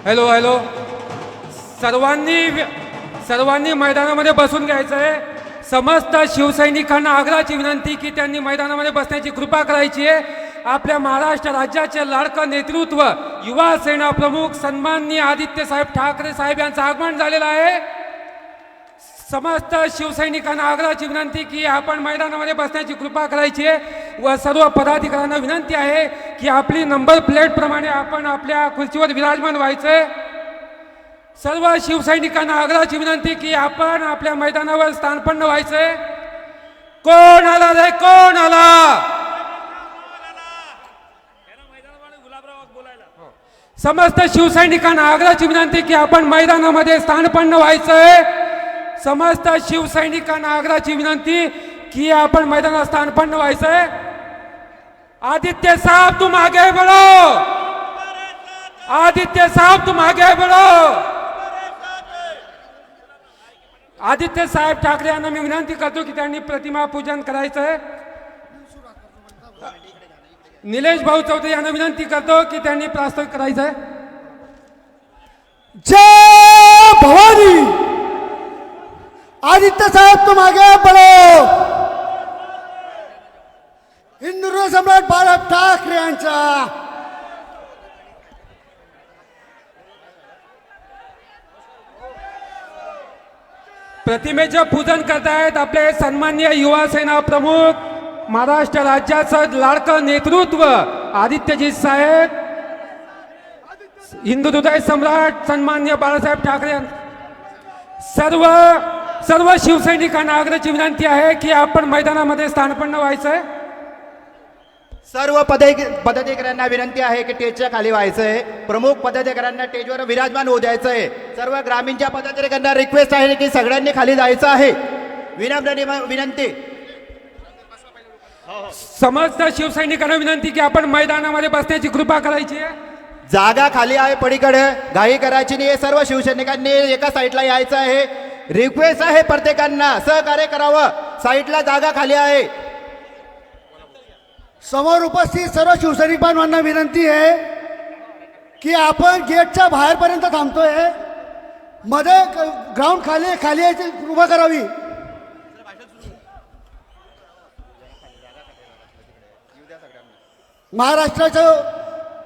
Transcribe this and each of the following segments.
Hello hello सर्वांनी मैदानामध्ये बसून घ्यायचं आहे. समस्त शिवसैनिकांना आग्रहाची विनंती की त्यांनी मैदानामध्ये बसण्याची कृपा करायची आहे. आपल्या महाराष्ट्र राज्याचे लाडकं नेतृत्व युवा सेना प्रमुख सन्माननीय आदित्य साहेब ठाकरे साहेब यांचं आगमन झालेलं आहे. समस्त शिवसैनिकांना आग्रहाची विनंती की आपण मैदानामध्ये बसण्याची कृपा करायची आहे व सर्व पदाधिकाऱ्यांना विनंती आहे की आपली नंबर प्लेट प्रमाणे आपण आपल्या खुर्चीवर विराजमान व्हायचंय. सर्व शिवसैनिकांना आग्रहाची विनंती की आपण आपल्या मैदानावर स्थानपन्न व्हायचंय. कोण आला रे कोण आला? समस्त शिवसैनिकांना आग्रहाची विनंती की आपण मैदानामध्ये स्थानपन्न व्हायचंय. समस्त शिवसैनिकांना आग्रहाची विनंती की आपण मैदानात स्थानपन्न व्हायचंय. आदित्य साहब तुम आगे बढ़ो. आदित्य साहब तुम आगे बढ़ो. आदित्य साहेब ठाकरे यांना मी विनंती करतो की त्यांनी प्रतिमा पूजन करायचं आहे. निलेश भाऊ चौधरी यांना विनंती करतो की त्यांनी प्रास्ताविक करायचं आहे. जय भवानी. आदित्य साहब तुम आगे बढ़ो. हिंदू सम्राट बाळासाहेब ठाकरे यांच्या प्रतिमेचं पूजन करतायत आपले सन्माननीय युवा सेना प्रमुख महाराष्ट्र राज्याचं लाडकं नेतृत्व आदित्यजी साहेब, हिंदू हृदय सम्राट सन्माननीय बाळासाहेब ठाकरे. सर्व शिवसैनिकांना आग्रहाची विनंती आहे की आपण मैदानामध्ये स्थानपन्न व्हायचंय. सर्व पदाधिकाऱ्यांना विनंती आहे की स्टेजच्या खाली व्हायचंय. प्रमुख पदाधिकाऱ्यांना स्टेजवर विराजमान होऊ द्यायचंय. सर्व ग्रामीणच्या पदाधिकाऱ्यांना रिक्वेस्ट आहे की सगळ्यांनी खाली जायचं आहे. विनम्र विनंती. समस्त शिवसैनिकांना विनंती की आपण मैदानामध्ये बसण्याची कृपा करायची आहे. जागा खाली आहे पलीकडे, घाई करायची नाही. सर्व शिवसैनिकांनी एका साईडला यायचं आहे. रिक्वेस्ट आहे प्रत्येकांना सहकार्य करावं. साईडला जागा खाली आहे. समोर उपस्थित सर्व शिवसैनिक बांधवांना विनंती आहे की आपण गेटच्या बाहेरपर्यंत थांबतोय. मध्ये ग्राउंड खाली यायची उभा करावी. महाराष्ट्राचं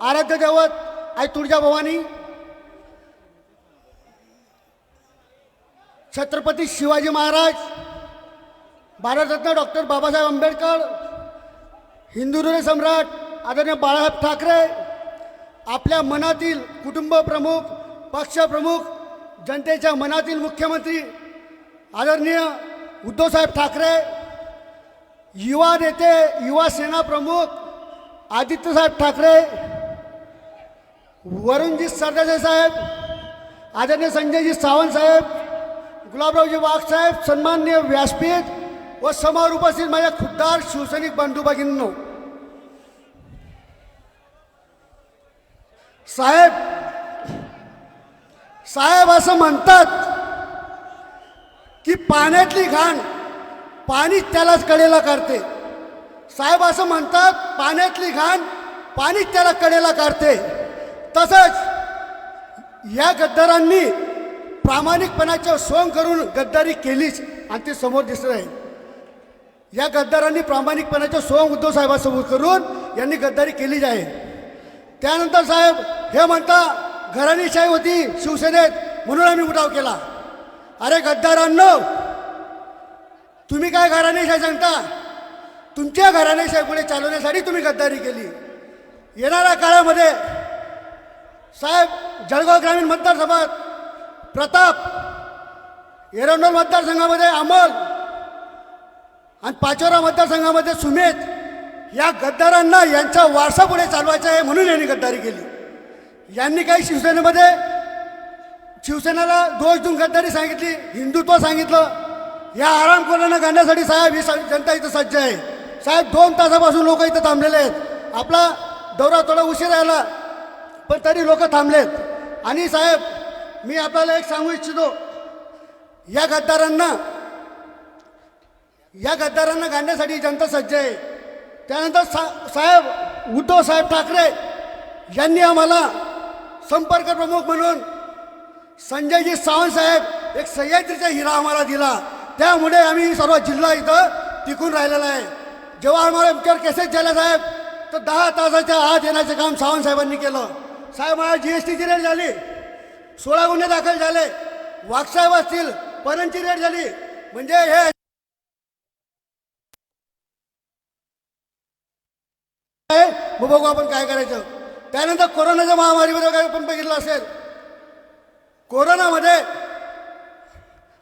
आराध्य दैवत आई तुळजाभवानी छत्रपती शिवाजी महाराज, भारतरत्न डॉक्टर बाबासाहेब आंबेडकर, हिंदू हृदय सम्राट आदरणीय बाळासाहेब ठाकरे, आपल्या मनातील कुटुंब प्रमुख, पक्ष प्रमुख, जनतेच्या मनातील मुख्यमंत्री आदरणीय उद्धवसाहेब ठाकरे, युवा नेते, युवा सेना प्रमुख आदित्यसाहेब ठाकरे, वरुणजी सरदेसाई साहेब, आदरणीय संजयजी सावंत साहेब, गुलाबरावजी वाघ साहेब, सन्माननीय व्यासपीठ व समोर उपस्थित माझ्या खुद्दार शिवसैनिक बंधू भगिनींनो. साहेब असं म्हणतात की पाण्यातली घाण पाणीच त्यालाच कडेला करते. साहेब असं म्हणतात पाण्यातली घाण पाणीच त्याला कडेला करते. तसंच या गद्दारांनी प्रामाणिकपणाचे सोंग करून गद्दारी केलीच आणि ते समोर दिसत आहे. या गद्दारांनी प्रामाणिकपणाचे सोंग उद्धव साहेबांसमोर करून यांनी गद्दारी केलीच आहे. त्यानंतर साहेब हे म्हणता घराणेशाही होती शिवसेनेत म्हणून आम्ही उठाव केला. अरे गद्दारांनो, तुम्ही काय घराणेशाही सांगता? तुमच्या घराणेशाही पुढे चालवण्यासाठी तुम्ही गद्दारी केली. येणाऱ्या काळामध्ये साहेब जळगाव ग्रामीण मतदारसंघात प्रताप, एरंडोल मतदारसंघामध्ये अमल आणि पाचोरा मतदारसंघामध्ये सुमेध, या गद्दारांना यांचा वारसा पुढे चालवायचा आहे म्हणून यांनी गद्दारी केली. यांनी काही शिवसेनेला दोष देऊन गद्दारी सांगितली, हिंदुत्व सांगितलं. या आरामखोरांना गाण्यासाठी साहेब ही जनता इथं सज्ज आहे. साहेब 2 तासापासून लोक इथं थांबलेले आहेत. आपला दौरा थोडा उशीर राहिला पण तरी लोक थांबलेत. आणि साहेब मी आपल्याला एक सांगू इच्छितो, या गद्दारांना गाडण्यासाठी जनता सज्ज आहे. त्यानंतर साहेब उद्धव साहेब ठाकरे यांनी आम्हाला संपर्क प्रमुख म्हणून संजयजी सावंत साहेब एक सह्याद्रीचा हिरा आम्हाला दिला. त्यामुळे आम्ही सर्व जिल्हा इथं टिकून राहिलेला आहे. जेव्हा आम्हाला आमच्यावर केसेस झाल्या साहेब, तर 10 तासाच्या आत येण्याचं काम सावंत साहेबांनी केलं. साहेब मला GSTची रेट झाली, 16 गुन्हे दाखल झाले. वाघसाहेब असतील, परंची रेट झाली. म्हणजे हे मग बघू आपण काय करायचं. त्यानंतर कोरोनाच्या महामारीमध्ये काय आपण बघितलं असेल, कोरोनामध्ये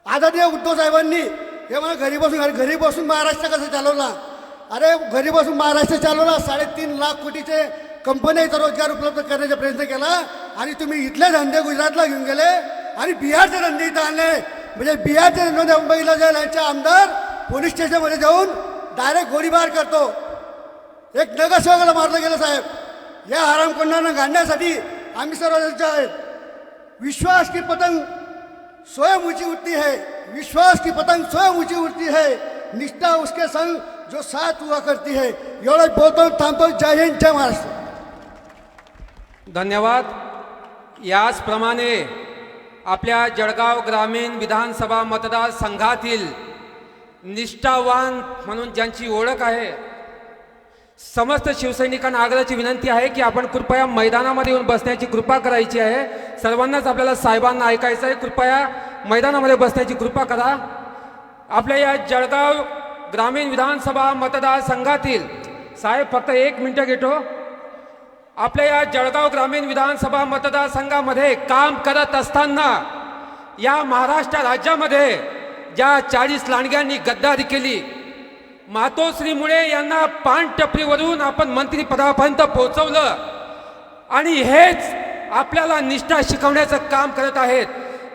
आदरणीय उद्धव साहेबांनी हे मला घरी बसून महाराष्ट्र कसं चालवला. अरे घरी बसून महाराष्ट्र चालवला. 3.5 लाख कोटीचे कंपन्यांचा रोजगार उपलब्ध करण्याचा प्रयत्न केला. आणि तुम्ही इथले धंदे गुजरातला घेऊन गेले आणि बिहारचे धंदे इथं आणले. म्हणजे बिहारचे धंदे मुंबईला जाईल, यांचे आमदार पोलीस स्टेशनमध्ये जाऊन डायरेक्ट गोळीबार करतो. एक नगरसेवकाला मारलं गेलं साहेब. या हरामखोरांना गाडण्यासाठी आम्ही सर्व आहेत. विश्वास की पतंग स्वयं ऊंची उड़ती है, विश्वास की पतंग स्वयं ऊंची उड़ती है, निष्ठा उसके संग जो साथ हुआ करती है. एवढंच बोलतो, थांबतो. जय हिंद, जय महाराष्ट्र. धन्यवाद. याचप्रमाणे आपल्या जळगाव ग्रामीण विधानसभा मतदारसंघातील निष्ठावान म्हणून ज्यांची ओळख आहे, समस्त शिवसैनिकांना आग्रहाची विनंती आहे की आपण कृपया मैदानामध्ये येऊन बसण्याची कृपा करायची आहे. सर्वांनाच आपल्याला साहेबांना ऐकायचं आहे. कृपया मैदानामध्ये बसण्याची कृपा करा. आपल्या या जळगाव ग्रामीण विधानसभा मतदारसंघातील साहेब फक्त 1 मिनिट घेतो. आपल्या या जळगाव ग्रामीण विधानसभा मतदारसंघामध्ये काम करत असताना या महाराष्ट्र राज्यामध्ये ज्या 40 लांडग्यांनी गद्दारी केली, मातोश्रीमुळे यांना पानटपरीवरून आपण मंत्रिपदापर्यंत पोहोचवलं आणि हेच आपल्याला निष्ठा शिकवण्याचं काम करत आहेत.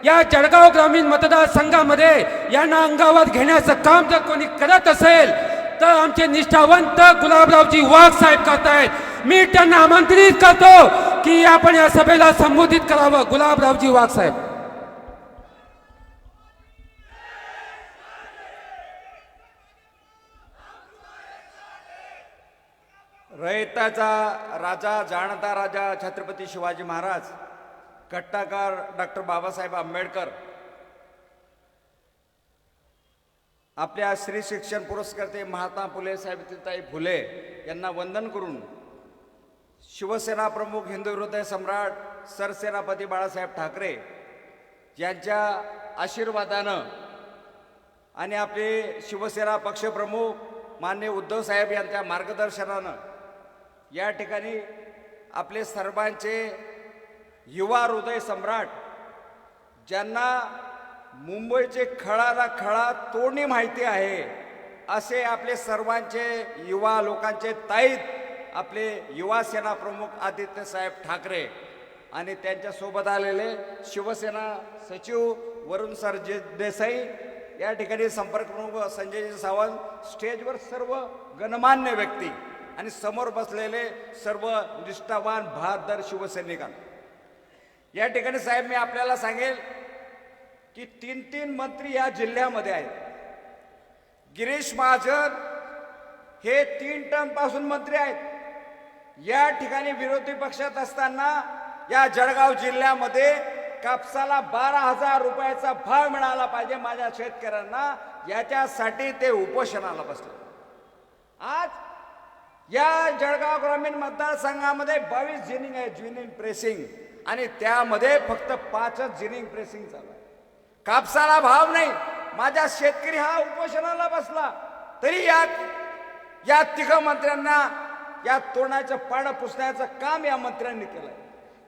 या जळगाव ग्रामीण मतदारसंघामध्ये यांना अंगावर घेण्याचं काम जर कोणी करत असेल तर आमचे निष्ठावंत गुलाबरावजी वाघ साहेब करतायत. मी त्यांना आमंत्रित करतो की आपण या सभेला संबोधित करावं. गुलाबरावजी वाघ साहेब. रयताचा राजा, जाणता राजा छत्रपती शिवाजी महाराज, कट्टाकार डॉक्टर बाबासाहेब आंबेडकर, आपल्या स्त्री शिक्षण पुरस्कर्ते महात्मा फुले सावित्रीताई फुले यांना वंदन करून शिवसेना प्रमुख, हिंदू हृदय सम्राट, सरसेनापती बाळासाहेब ठाकरे यांच्या आशीर्वादानं आणि आपले शिवसेना पक्षप्रमुख माननीय उद्धव साहेब यांच्या मार्गदर्शनानं या ठिकाणी आपले सर्वांचे युवा हृदय सम्राट, ज्यांना मुंबईचे खळाला खळा तोडणी माहिती आहे, असे आपले सर्वांचे युवा लोकांचे ताईत आपले युवा सेना प्रमुख आदित्य साहेब ठाकरे आणि त्यांच्यासोबत आलेले शिवसेना सचिव वरुण सर देसाई, या ठिकाणी संपर्क प्रमुख संजयजी सावंत, स्टेजवर सर्व गणमान्य व्यक्ती आणि समोर बसलेले सर्व निष्ठावान बहादर शिवसैनिकांना. या ठिकाणी साहेब मी आपल्याला सांगेल की 3 मंत्री या जिल्ह्यामध्ये आहेत. गिरीश महाजन हे 3 टर्मपासून मंत्री आहेत. या ठिकाणी विरोधी पक्षात असताना या जळगाव जिल्ह्यामध्ये कापसाला 12,000 रुपयाचा भाव मिळाला पाहिजे माझ्या शेतकऱ्यांना, याच्यासाठी ते उपोषणाला बसले. आज या जळगाव ग्रामीण मतदारसंघामध्ये 22 जिनिंग आहे, जिनिंग प्रेसिंग, आणि त्यामध्ये फक्त 5च जिनिंग प्रेसिंग चालू आहे. कापसाला भाव नाही, माझा शेतकरी हा उपोषणाला बसला. तरी या 3 मंत्र्यांना या तोंडाचं पाडं पुसण्याचं काम या मंत्र्यांनी केलंय.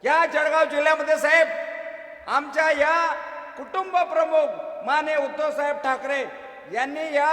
या जळगाव जिल्ह्यामध्ये साहेब आमच्या या कुटुंब प्रमुख माननीय उद्धव साहेब ठाकरे यांनी या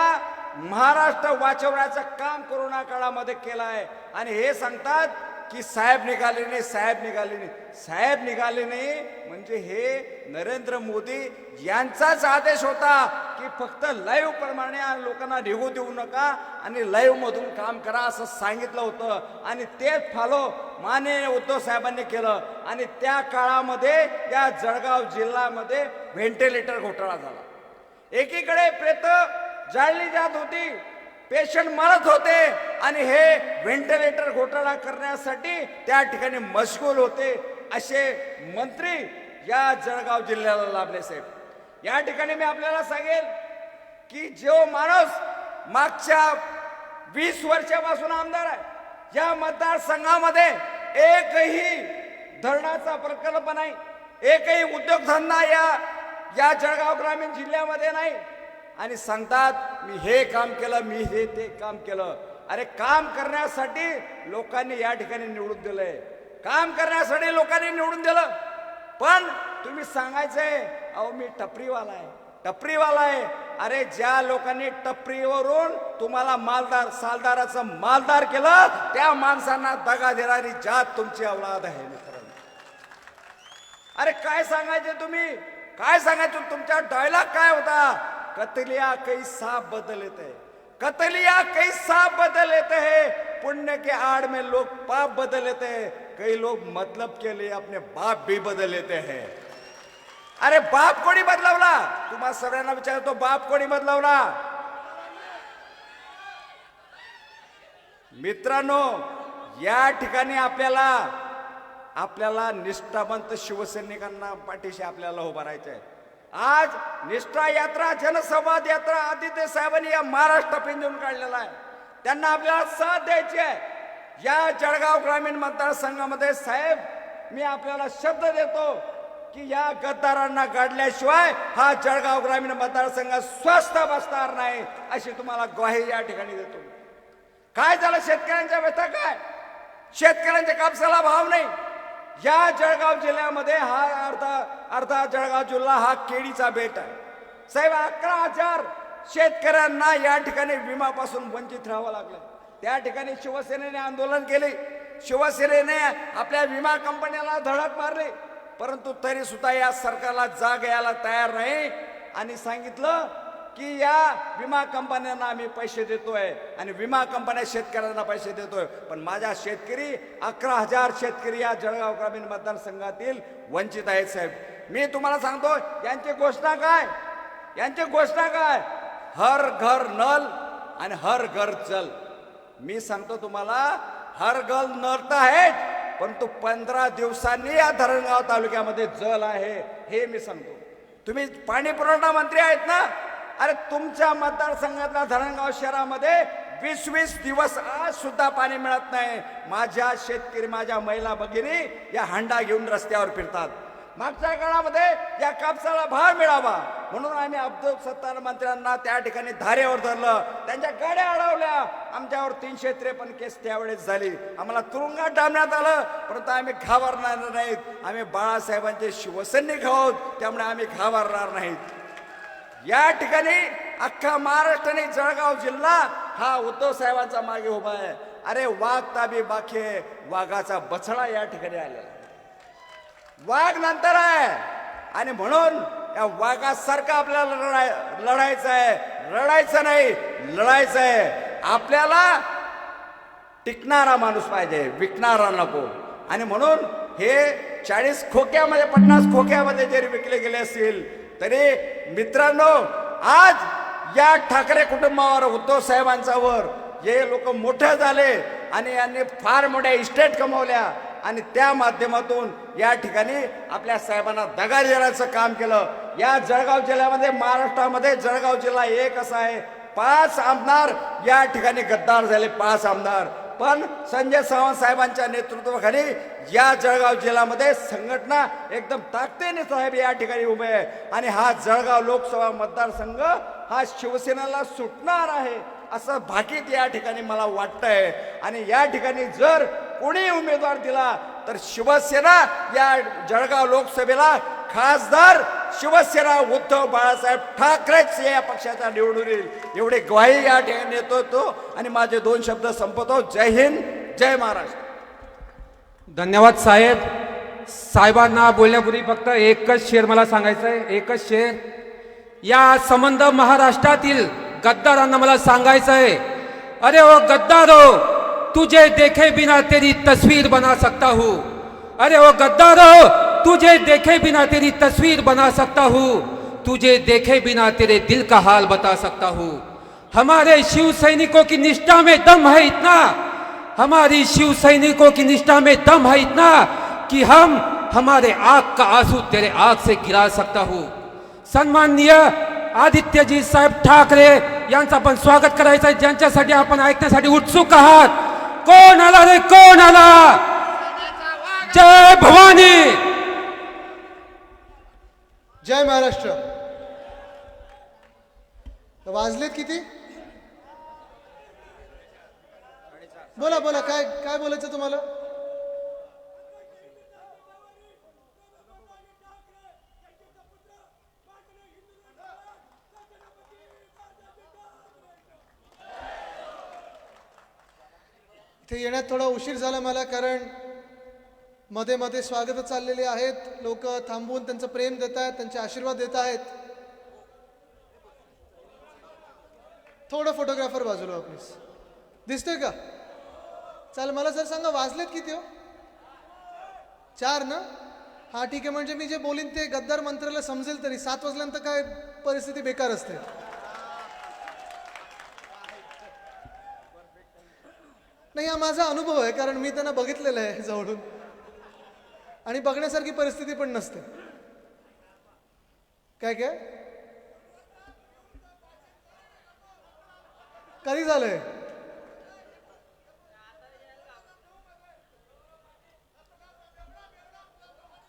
महाराष्ट्र वाचवण्याचं काम कोरोना काळामध्ये केलं आहे. आणि हे सांगतात की साहेब निघाले नाही, साहेब निघाले नाही. साहेब निघाले नाही म्हणजे हे नरेंद्र मोदी यांचाच आदेश होता की फक्त लाईव्ह प्रमाणे लोकांना निघू देऊ नका आणि लाईव्ह मधून काम करा असं सांगितलं होतं. आणि तेच फॉलो माननीय उद्धव साहेबांनी केलं. आणि त्या काळामध्ये या जळगाव जिल्ह्यामध्ये व्हेंटिलेटर घोटाळा झाला. एकीकडे प्रेत जाळली जात होती, पेशंट मरत होते आणि हे व्हेंटिलेटर घोटाळा करण्यासाठी त्या ठिकाणी मशगूल होते. असे मंत्री या जळगाव जिल्ह्याला लाभले साहेब। या ठिकाणी मी आपल्याला सांगेल की जो माणूस मागच्या 20 वर्षापासून आमदार आहे, या मतदारसंघामध्ये एकही धरणाचा प्रकल्प नाही, एकही उद्योगधंदा या जळगाव ग्रामीण जिल्ह्यामध्ये नाही, आणि सांगतात मी हे काम केलं, मी हे ते काम केलं। अरे काम करण्यासाठी लोकांनी या ठिकाणी निवडून दिलंय, काम करण्यासाठी लोकांनी निवडून दिलं, पण तुम्ही सांगायचंय अहो मी टपरीवाला आहे, टपरीवाला आहे। अरे ज्या लोकांनी टपरीवरून तुम्हाला मालदार सालदाराचं मालदार केलं, त्या माणसांना दगा देणारी जात तुमची औलाद आहे मित्रांनो। अरे काय सांगायचे तुम्ही, काय सांगायचं, तुमचा डायलॉग काय होता? कतलिया कई सांप बदल लेते हैं, कतलिया कई सांप बदल लेते हैं, पुण्य के आड़ में लोग पाप बदल लेते हैं, कई लोग मतलब के लिए अपने बाप भी बदल लेते हैं। अरे बाप कोणी बदलवला? तुम्हा सगळ्यांना विचारतो, बाप कोणी बदलवला? मित्रांनो या ठिकाणी आपल्याला निष्ठावंत शिवसैनिकांना पाठीशी आपल्याला उभं राहायचंय। आज निष्ठा यात्रा, जनसंवाद यात्रा आदित्य साहेबांनी या महाराष्ट्र पिंजून काढलेला आहे, त्यांना आपल्याला साथ द्यायची आहे। या जळगाव ग्रामीण मतदारसंघामध्ये साहेब मी आपल्याला शब्द देतो की या गद्दारांना गाडल्याशिवाय हा जळगाव ग्रामीण मतदारसंघ स्वस्थ बसणार नाही, अशी तुम्हाला ग्वाही या ठिकाणी देतो। काय झालं? शेतकऱ्यांच्या व्यथा काय? शेतकऱ्यांच्या कापसाला भाव नाही। या जळगाव जिल्ह्यामध्ये हा अर्धा जळगाव जिल्हा हा केळीचा बेट आहे साहेब। 11,000 शेतकऱ्यांना या ठिकाणी विमापासून वंचित राहावं लागलं। त्या ठिकाणी शिवसेनेने आंदोलन केले, शिवसेनेने आपल्या विमा कंपन्याला धडक मारली, परंतु तरी सुद्धा या सरकारला जाग यायला तयार नाही, आणि सांगितलं की या विमा कंपन्यांना आम्ही पैसे देतोय आणि विमा कंपन्या शेतकऱ्यांना पैसे देतोय, पण माझ्या शेतकरी 11,000 शेतकरी या जळगाव ग्रामीण मतदारसंघातील वंचित आहेत साहेब। मी तुम्हाला सांगतो यांची घोषणा काय, यांची घोषणा काय? हर घर नल आणि हर घर जल। मी सांगतो तुम्हाला हर घर नल तर आहे, परंतु 15 दिवसांनी या धरणगाव तालुक्यामध्ये जल आहे हे मी सांगतो। तुम्ही पाणी पुरवठा मंत्री आहेत ना, अरे तुमच्या मतदारसंघातल्या धरणगाव शहरामध्ये 20-20 दिवस आज सुद्धा पाणी मिळत नाही। माझ्या शेतकरी, माझ्या महिला भगिनी या हंडा घेऊन रस्त्यावर फिरतात। मागच्या काळामध्ये या कापसाला भाव मिळावा म्हणून आम्ही अब्दुल सत्तार मंत्र्यांना त्या ठिकाणी धारेवर धरलं, त्यांच्या गाड्या अडवल्या, आमच्यावर 353 केस त्यावेळेस झाली, आम्हाला तुरुंगात डांबण्यात आलं, परंतु आम्ही घाबरणार नाहीत। आम्ही बाळासाहेबांचे शिवसैनिक आहोत, त्यामुळे आम्ही घाबरणार नाहीत। या ठिकाणी अख्खा महाराष्ट्राने जळगाव जिल्हा हा उद्धव साहेबांचा मागे उभा आहे। अरे वाघ ताबी बाखे, वाघाचा बछडा या ठिकाणी आलेला, वाघ नंतर आहे, आणि म्हणून या वाघासारखं आपल्याला लढायचं आहे, रडायचं नाही, लढायचं आहे। आपल्याला टिकणारा माणूस पाहिजे, विकणारा नको, आणि म्हणून हे 40 खोक्यामध्ये 50 खोक्यामध्ये जरी विकले गेले असतील तरी मित्रांनो आज या ठाकरे कुटुंबावर, उद्धव साहेबांच्यावर हे लोक मोठे झाले आणि यांनी फार मोठ्या इस्टेट कमवल्या, आणि त्या माध्यमातून या ठिकाणी आपल्या साहेबांना दगा देण्याचं काम केलं। या जळगाव जिल्ह्यामध्ये, महाराष्ट्रामध्ये जळगाव जिल्हा एक असा आहे, 5 आमदार या ठिकाणी गद्दार झाले, 5 आमदार। पण संजय सावंत साहेबांच्या नेतृत्वाखाली या जळगाव जिल्ह्यामध्ये संघटना एकदम ताकदीने साहेब या ठिकाणी उभे आहे, आणि हा जळगाव लोकसभा मतदारसंघ हा शिवसेनेला सुटणार आहे असं भाकीत या ठिकाणी मला वाटतंय। आणि या ठिकाणी जर कोणी उमेदवार दिला तर शिवसेना या जळगाव लोकसभेला खासदार शिवसेना उद्धव बाळासाहेब ठाकरेच या पक्षाचा निवडून येईल, एवढी ग्वाही या ठिकाणी देतो आणि माझे 2 शब्द संपवतो। जय हिंद, जय महाराष्ट्र। धन्यवाद साहेब। साहेबांना बोलण्यापूर्वी फक्त एकच शेर मला सांगायचं आहे, एकच शेर। या संबंध महाराष्ट्रातील गद्दारांना मला सांगायचं आहे, अरे ओ गद्दारो, तुझे देखे बिना तेरी तस्वीर बना सकता हूँ, अरे ओ गद्दारो, तुझे देखे बिना तेरी तस्वीर बना सकता हूँ, तुझे देखे बिना तेरे दिल का हाल बता सकता हूँ। हमारे शिव सैनिकों की निष्ठा में दम है इतना, हमारी शिव सैनिकों की निष्ठा में दम है इतना कि हम हमारे आग का आंसू तेरे आग से गिरा सकता हूँ. सन्माननीय आदित्यजी साहेब ठाकरे यांचं आपण स्वागत करायचं आहे, ज्यांच्यासाठी आपण ऐकण्यासाठी उत्सुक आहात. कोण आला रे, कोण आला? जय भवानी. जय महाराष्ट्र. वाजलेत किती? बोला बोला, काय काय बोलायचं तुम्हाला? इथे येण्यात थोडा उशीर झाला मला, कारण मध्ये मध्ये स्वागत चाललेली आहेत, लोक थांबून त्यांचं प्रेम देत आहेत, त्यांचे आशीर्वाद देत आहेत. थोडं फोटोग्राफर बाजूला प्लीज. दिसतोय का? चालेल. मला सर सांगा, वाजलेत किती हो? 4 ना? हा ठीक आहे. म्हणजे मी जे बोलीन ते गद्दार मंत्र्याला समजेल तरी 7 वाजल्यानंतर काय परिस्थिती बेकार असते. नाही, हा माझा अनुभव आहे, कारण मी त्यांना बघितलेलं आहे जवळून, आणि बघण्यासारखी परिस्थिती पण नसते. काय काय कधी झालंय?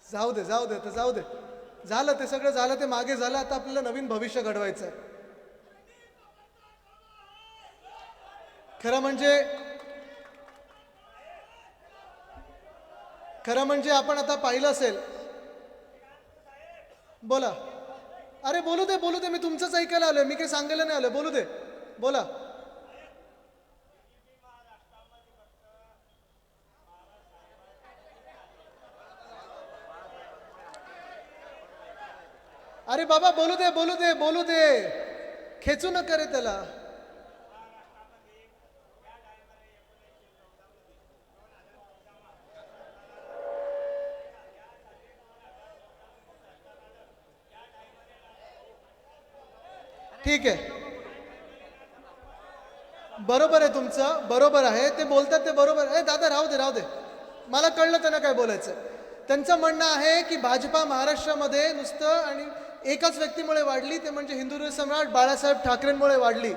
जाऊ दे जाऊ दे तर जाऊ दे. झालं ते सगळं, झालं ते मागे झालं. आता आपल्याला नवीन भविष्य घडवायचं आहे. खरं म्हणजे आपण आता पाहिलं असेल. बोला. अरे बोलू दे, मी तुमचंच ऐकायला आलोय, मी काही सांगायला नाही आलोय. बोलू दे, बोला. अरे बाबा, बोलू दे, खेचू नका रे त्याला. ठीक आहे, बरोबर आहे तुमचं, बरोबर आहे. ते बोलतात ते बरोबर आहे. दादा राहू दे. मला कळलं त्यांना काय बोलायचं. त्यांचं म्हणणं आहे की भाजपा महाराष्ट्रामध्ये नुसतं आणि एकाच व्यक्तीमुळे वाढली, ते म्हणजे हिंदू सम्राट बाळासाहेब ठाकरेंमुळे वाढली.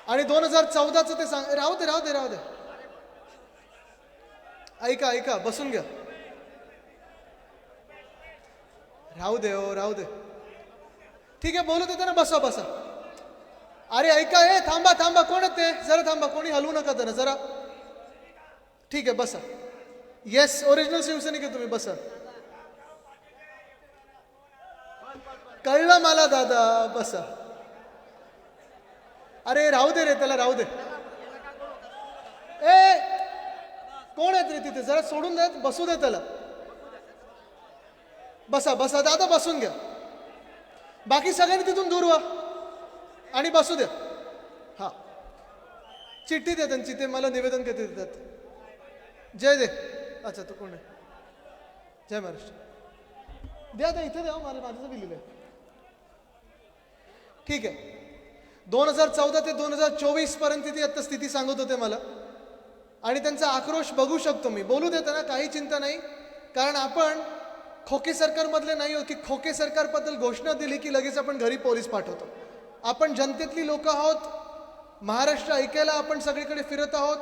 आणि 2014चं ते सांग. राहू दे. ऐका, बसून घ्या. राहू दे. ठीक आहे, बोलू देते ना. बसा. अरे ऐका, थांबा. कोण आहे ते? जरा थांबा, कोणी हलवू नका त्यांना जरा. ठीक आहे, बसा. येस, ओरिजिनल शिवसैनिक आहे तुम्ही, बसा. कळलं मला दादा, बसा. अरे राहू दे रे त्याला, राहू दे. कोण आहेत रे तिथे? जरा सोडून द्या, बसू दे त्याला. बसा दादा, बसून घ्या. बाकी सगळ्यांनी तिथून दूर व्हा आणि बसू द्या. हा, चिठ्ठी द्या त्यांची, ते मला निवेदन किती देतात. जय दे. अच्छा, तू कोण आहे? जय महाराष्ट्र. द्या इथे द्या, माझं दिलेलं आहे. ठीक आहे. 2014 ते 2024 पर्यंत ती आता स्थिती सांगत होते मला, आणि त्यांचा आक्रोश बघू शकतो मी. बोलू देता ना, काही चिंता नाही. कारण आपण खोके सरकारमधले नाही आहोत की खोके सरकारबद्दल घोषणा दिली की लगेच आपण घरी पोलीस पाठवतो. आपण जनतेतली लोक आहोत. महाराष्ट्र ऐकायला आपण सगळीकडे फिरत आहोत,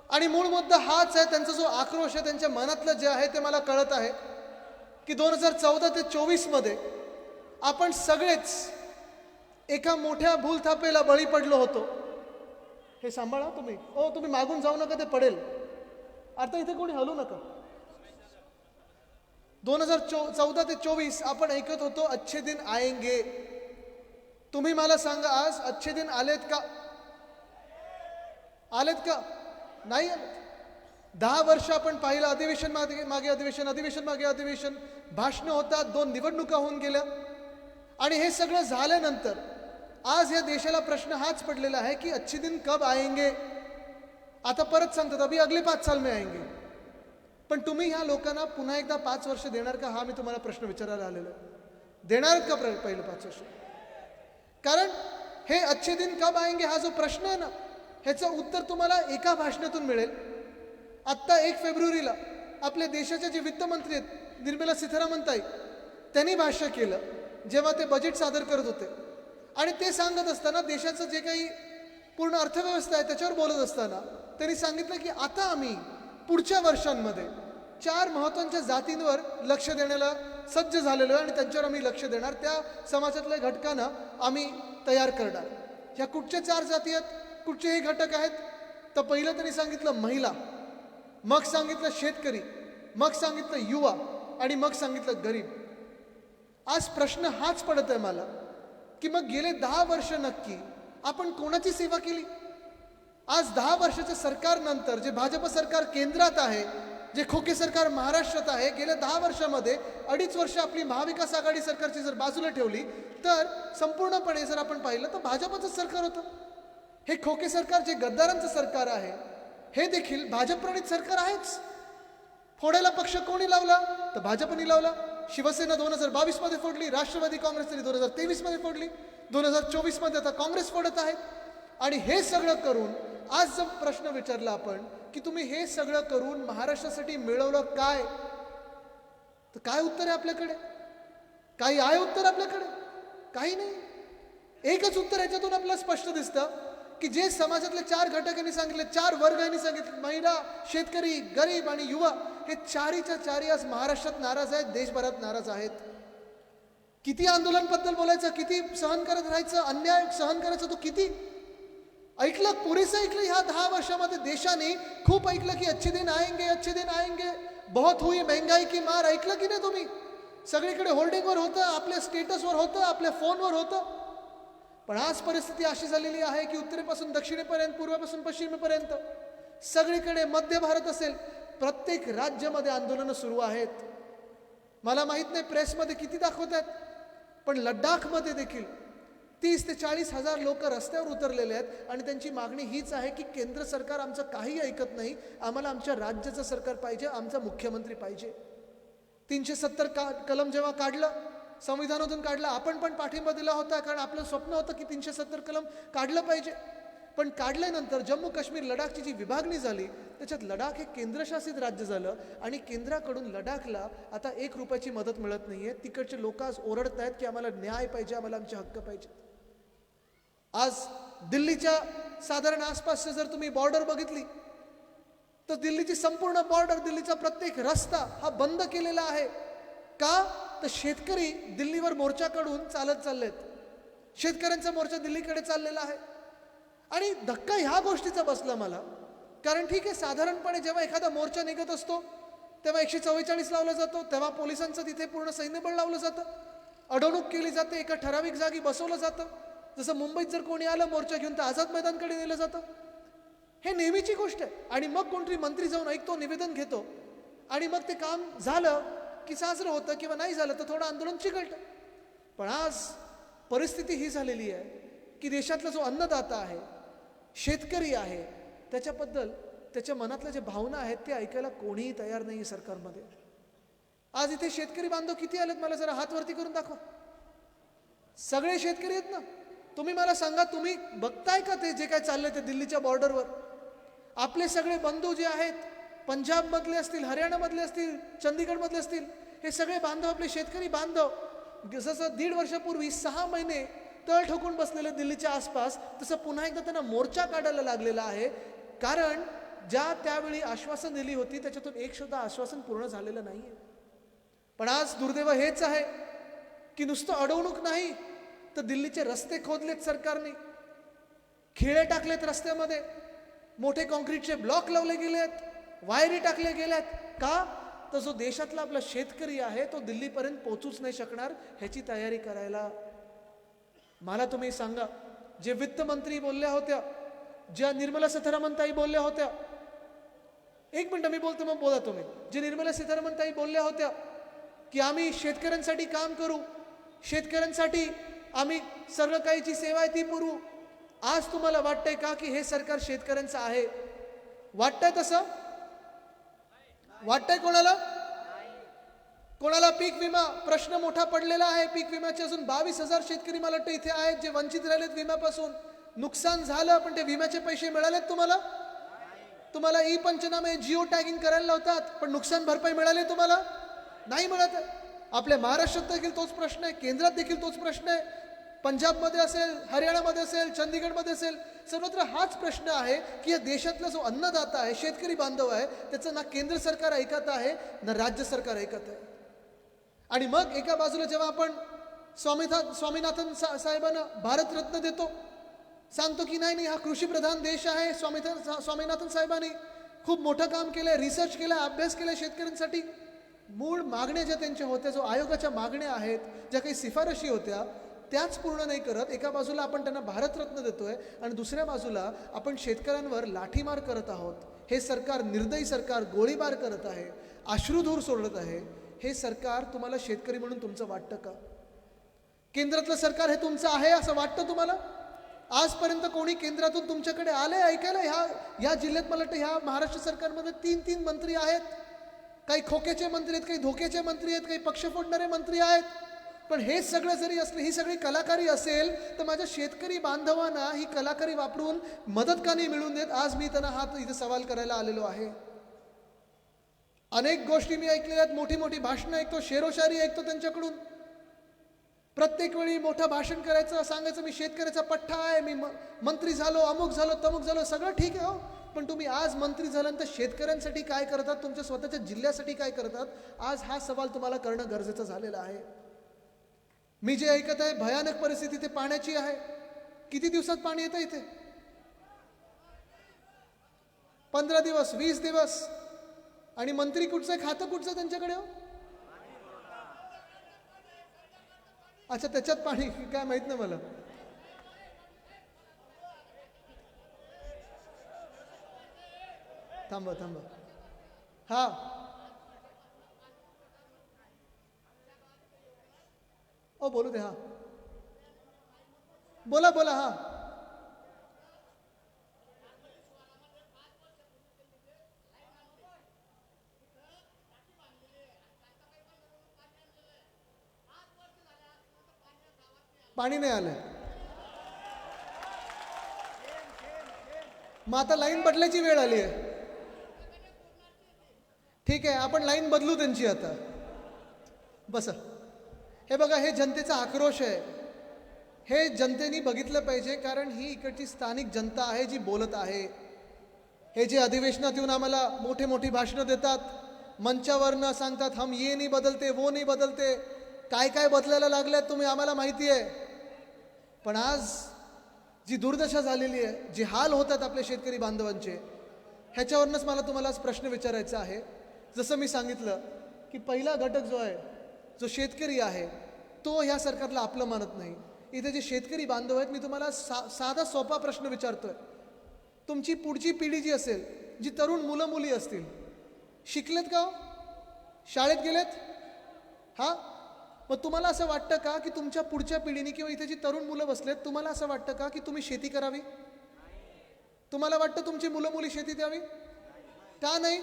आणि मूळ मुद्दा हाच आहे. त्यांचा जो आक्रोश आहे, त्यांच्या मनातलं जे आहे ते मला कळत आहे की 2014 ते 24 मध्ये आपण सगळेच एका मोठ्या भूलथापेला बळी पडलो होतो. हे सांभाळा तुम्ही. तुम्ही मागून जाऊ नका, ते पडेल. आता इथे कोणी हलू नका. 2014 ते 24 आपण ऐकत होतो अच्छे दिन आएंगे. तुम्ही मला सांगा, आज अच्छे दिन आलेत का? नाही आलेत. 10 वर्ष आपण पाहिलं, अधिवेशन मागे अधिवेशन, भाषणं होतात, 2 निवडणुका होऊन गेल्या, आणि हे सगळं झाल्यानंतर आज या देशाला प्रश्न हाच पडलेला आहे की अच्छे दिन कब आएंगे. आता परत सांगतात अभी अगले 5 साल में आएंगे. पण तुम्ही ह्या लोकांना पुन्हा एकदा 5 वर्ष देणार का? हा मी तुम्हाला प्रश्न विचारायला आलेलो आहे. देणार का पहिलं 5 वर्ष? कारण हे अच्छे दिन कब आएंगे हा जो प्रश्न आहे ना, ह्याचं उत्तर तुम्हाला एका भाषणातून मिळेल. आत्ता 1 फेब्रुवारीला आपल्या देशाच्या जे वित्तमंत्री आहेत निर्मला सीतारामन ताई, त्यांनी भाष्य केलं जेव्हा ते बजेट सादर करत होते. आणि ते सांगत असताना देशाचं जे काही पूर्ण अर्थव्यवस्था आहे त्याच्यावर बोलत असताना त्यांनी सांगितलं की आता आम्ही पुढच्या वर्षांमध्ये 4 महत्त्वाच्या जातींवर लक्ष देण्याला सज्ज झालेलो आहे आणि त्यांच्यावर आम्ही लक्ष देणार. त्या समाजातल्या घटकांना आम्ही तयार करणार. ह्या कुठच्या 4 जाती आहेत, कुठचे हे घटक आहेत? तर पहिलं त्यांनी सांगितलं महिला, मग सांगितलं शेतकरी, मग सांगितलं युवा आणि मग सांगितलं गरीब. आज प्रश्न हाच पडत आहे मला की मग गेले 10 वर्ष नक्की आपण कोणाची सेवा केली? आज 10 वर्षाच्या सरकारनंतर जे भाजप सरकार केंद्रात आहे, जे खोके सरकार महाराष्ट्रात आहे, गेल्या 10 वर्षामध्ये 2.5 वर्ष आपली महाविकास आघाडी सरकारची जर बाजूला ठेवली तर संपूर्णपणे जर आपण पाहिलं तर भाजपचं सरकार होतं. हे खोके सरकार जे गद्दारांचं सरकार आहे हे देखील भाजप प्रणित सरकार आहेच. फोडायला पक्ष कोणी लावला? तर भाजपनी लावला. शिवसेना 2022 मध्ये फोडली, राष्ट्रवादी काँग्रेस तरी 2023 मध्ये फोडली, 2024 मध्ये आता काँग्रेस फोडत आहेत. आणि हे सगळं करून आज जर प्रश्न विचारला आपण की तुम्ही हे सगळं करून महाराष्ट्रासाठी मिळवलं काय, तर काय उत्तर आहे आपल्याकडे? काही आहे उत्तर आपल्याकडे? काही नाही. एकच उत्तर याच्यातून आपल्याला स्पष्ट दिसतं की जे समाजातले 4 घटकांनी सांगितले, 4 वर्गांनी सांगितले, महिला, शेतकरी, गरीब आणि युवा, हे 4च्या 4 आज महाराष्ट्रात नाराज आहेत, देशभरात नाराज आहेत. किती आंदोलनबद्दल बोलायचं, किती सहन करत राहायचं, अन्याय सहन करायचा तो किती ऐकलं, पुरेसं ऐकलं. ह्या 10 वर्षामध्ये देशाने खूप ऐकलं की अच्छे दिन आएंगे, बहुत हुई महंगाई की मार. ऐकलं की नाही तुम्ही? सगळीकडे होल्डिंगवर होतं, आपल्या स्टेटसवर होतं, आपल्या फोनवर होतं. पण आज परिस्थिती अशी झालेली आहे की उत्तरेपासून दक्षिणेपर्यंत, पूर्वेपासून पश्चिमेपर्यंत सगळीकडे, मध्य भारत असेल, प्रत्येक राज्यामध्ये आंदोलनं सुरू आहेत. मला माहित नाही प्रेसमध्ये किती दाखवतात, पण लडाखमध्ये देखील 30 ते 40 हजार लोक रस्त्यावर उतरलेले आहेत आणि त्यांची मागणी हीच आहे की केंद्र सरकार आमचं काही ऐकत नाही, आम्हाला आमच्या राज्याचं सरकार पाहिजे, आमचा मुख्यमंत्री पाहिजे. 370 कलम जेव्हा काढलं, संविधानातून काढलं, आपण पण पाठिंबा दिला होता, कारण आपलं स्वप्न होतं की 370 कलम काढलं पाहिजे. पण काढल्यानंतर जम्मू काश्मीर लडाखची जी विभागणी झाली त्याच्यात लडाख हे केंद्रशासित राज्य झालं आणि केंद्राकडून लडाखला आता 1 रुपयाची मदत मिळत नाहीये. तिकडचे लोक आज ओरडत आहेत की आम्हाला न्याय पाहिजे, आम्हाला आमचे हक्क पाहिजे. आज दिल्लीच्या साधारण आसपासच्या जर तुम्ही बॉर्डर बघितली तर दिल्लीची संपूर्ण बॉर्डर, दिल्लीचा प्रत्येक रस्ता हा बंद केलेला आहे. का? तर शेतकरी दिल्लीवर मोर्चा काढून चालत चाललेत. शेतकऱ्यांचा मोर्चा दिल्लीकडे चाललेला आहे. आणि धक्का ह्या गोष्टीचा बसला मला, कारण ठीक आहे, साधारणपणे जेव्हा एखादा मोर्चा निघत असतो तेव्हा 144 लावला जातो, तेव्हा पोलिसांचं तिथे पूर्ण सैन्यबळ लावलं जातं, अडवणूक केली जाते, एका ठराविक जागी बसवलं जातं. जसं मुंबईत जर कोणी आलं मोर्चा घेऊन तर आझाद मैदानकडे नेलं जातं. हे नेहमीची गोष्ट आहे. आणि मग कोणतरी मंत्री जाऊन ऐकतो, निवेदन घेतो आणि मग ते काम झालं की साजरं होतं, किंवा नाही झालं तर थोडं आंदोलन चिघळतं. पण आज परिस्थिती ही झालेली आहे की देशातला जो अन्नदाता आहे, शेतकरी आहे, त्याच्याबद्दल त्याच्या मनातल्या ज्या भावना आहेत ते ऐकायला कोणीही तयार नाही सरकारमध्ये. आज इथे शेतकरी बांधव किती आलेत? मला जरा हात वरती करून दाखवा. सगळे शेतकरी आहेत ना? तुम्ही मला सांगा, तुम्ही बघताय का ते जे काय चाललंय ते दिल्लीच्या बॉर्डरवर? आपले सगळे बंधू जे आहेत, पंजाबमधले असतील, हरियाणामधले असतील, चंदीगडमधले असतील, हे सगळे बांधव, आपले शेतकरी बांधव, जसं 1.5 वर्षापूर्वी 6 महिने तळ ठोकून बसलेले दिल्लीच्या आसपास, तसं पुन्हा एकदा त्यांना मोर्चा काढायला लागलेला आहे. कारण ज्या त्यावेळी आश्वासन दिली होती त्याच्यातून एक सुद्धा आश्वासन पूर्ण झालेलं नाहीये. पण आज दुर्दैव हेच आहे की नुसतं अडवणूक नाही तर दिल्लीचे रस्ते खोदलेत सरकारने, खिळे टाकलेत रस्त्यामध्ये, मोठे कॉन्क्रीटचे ब्लॉक लावले गेलेत, वायरी टाकले गेल्यात. का? तर जो देशातला आपला शेतकरी आहे तो दिल्लीपर्यंत पोहोचूच नाही शकणार ह्याची तयारी करायला. मला तुम्ही सांगा, जे वित्तमंत्री बोलल्या होत्या, ज्या निर्मला सीतारामन ताई बोलल्या होत्या, 1 मिनिट मी बोलतो मग बोला तुम्ही. जे निर्मला सीतारामन ताई बोलल्या होत्या की आम्ही शेतकऱ्यांसाठी काम करू, शेतकऱ्यांसाठी आम्ही सर्व काहीची सेवा आहे ती पुरवू. आज तुम्हाला वाटतंय का की हे सरकार शेतकऱ्यांचं आहे? वाटतंय तसं? वाटतंय कोणाला? कोणाला पीक विमा प्रश्न मोठा पडलेला आहे? पीक विम्याचे अजून 22,000 शेतकरी मला वाटतं इथे आहेत जे वंचित राहिलेत विम्यापासून. नुकसान झालं पण ते विम्याचे पैसे मिळालेत तुम्हाला? तुम्हाला ई पंचनामे जिओ टॅगिंग करायला लावतात, पण नुकसान भरपाई मिळाली तुम्हाला? नाही मिळत आहे. आपल्या महाराष्ट्रात देखील तोच प्रश्न आहे, केंद्रात देखील तोच प्रश्न आहे. पंजाबमध्ये असेल, हरियाणामध्ये असेल, चंदीगडमध्ये असेल, सर्वत्र हाच प्रश्न आहे की या देशातला जो अन्नदाता आहे, शेतकरी बांधव आहे, त्याचं ना केंद्र सरकार ऐकत आहे ना राज्य सरकार ऐकत आहे. आणि मग एका बाजूला जेव्हा आपण स्वामीनाथन साहेबांना भारतरत्न देतो, सांगतो की नाही नाही हा कृषीप्रधान देश आहे, स्वामीनाथन साहेबांनी खूप मोठं काम केलं आहे, रिसर्च केलं, अभ्यास केला शेतकऱ्यांसाठी. मूळ मागण्या ज्या त्यांच्या होत्या, जो आयोगाच्या मागण्या आहेत, ज्या काही शिफारशी होत्या, त्याच पूर्ण नाही करत. एका बाजूला आपण त्यांना भारतरत्न देतोय आणि दुसऱ्या बाजूला आपण शेतकऱ्यांवर लाठीमार करत आहोत. हे सरकार निर्दयी सरकार गोळीबार करत आहे, अश्रुधूर सोडत आहे. हे सरकार तुम्हाला शेतकरी म्हणून तुमचं वाटतं का? केंद्रातलं सरकार हे तुमचं आहे असं वाटतं तुम्हाला? आजपर्यंत कोणी केंद्रातून तुमच्याकडे आले ऐकायला? ह्या जिल्ह्यात मला वाटतं ह्या महाराष्ट्र सरकारमध्ये 3 मंत्री आहेत. काही खोक्याचे मंत्री आहेत, काही धोक्याचे मंत्री आहेत, काही पक्ष फोडणारे मंत्री आहेत. पण हे सगळं जरी असले, ही सगळी कलाकारी असेल, तर माझ्या शेतकरी बांधवांना ही कलाकारी वापरून मदत का नाही मिळून देत? आज मी त्यांना इथे सवाल करायला आलेलो आहे. अनेक गोष्टी मी ऐकलेल्या आहेत, मोठी मोठी भाषणं ऐकतो, शेरोशायरी ऐकतो त्यांच्याकडून. प्रत्येक वेळी मोठं भाषण करायचं, सांगायचं मी शेतकऱ्याचा पठ्ठा आहे, मी मंत्री झालो, अमुक झालो, तमुक झालो, सगळं ठीक आहे हो. पण तुम्ही आज मंत्री झाल्यानंतर शेतकऱ्यांसाठी काय करतात, तुमच्या स्वतःच्या जिल्ह्यासाठी काय करतात? आज हा सवाल तुम्हाला करणं गरजेचं झालेलं आहे. मी जे ऐकत आहे, भयानक परिस्थिती इथे पाण्याची आहे. किती दिवसात पाणी येतं इथे? 15 दिवस, 20 दिवस. आणि मंत्री कुठचं आहे, खातं कुठचं त्यांच्याकडे हो? अच्छा, त्याच्यात पाणी काय माहित नाही मला. थांबा थांबा. हा ओ बोलू दे. हा बोला बोला. हा पाणी नाही आलं. मग आता लाईन बदलायची वेळ आली आहे. ठीक आहे, आपण लाईन बदलू त्यांची आता. बसा. हे बघा, हे जनतेचा आक्रोश आहे. हे जनतेने बघितलं पाहिजे, कारण ही इकडची स्थानिक जनता आहे जी बोलत आहे. हे जे अधिवेशनात येऊन आम्हाला मोठी मोठी भाषणं देतात, मंचावरनं सांगतात हम ये नहीं बदलते वो नहीं बदलते, काय काय बदलायला लागल्यात तुम्ही आम्हाला माहिती आहे. पण आज जी दुर्दशा झालेली आहे, जे हाल होतात आपल्या शेतकरी बांधवांचे, ह्याच्यावरनंच मला तुम्हाला आज प्रश्न विचारायचा आहे. जसं मी सांगितलं की पहिला घटक जो आहे, जो शेतकरी आहे, तो ह्या सरकारला आपलं मानत नाही. इथे जे शेतकरी बांधव आहेत, मी तुम्हाला साधा सोपा प्रश्न विचारतोय. तुमची पुढची पिढी जी असेल, जी तरुण मुलं मुली असतील, शिकलेत का हो? शाळेत गेलेत? हा, मग तुम्हाला असं वाटतं का की तुमच्या पुढच्या पिढीने किंवा इथे जी तरुण मुलं बसलेत, तुम्हाला असं वाटतं का की तुम्ही शेती करावी? तुम्हाला वाटतं तुमची मुलं मुली शेती द्यावी? का नाही?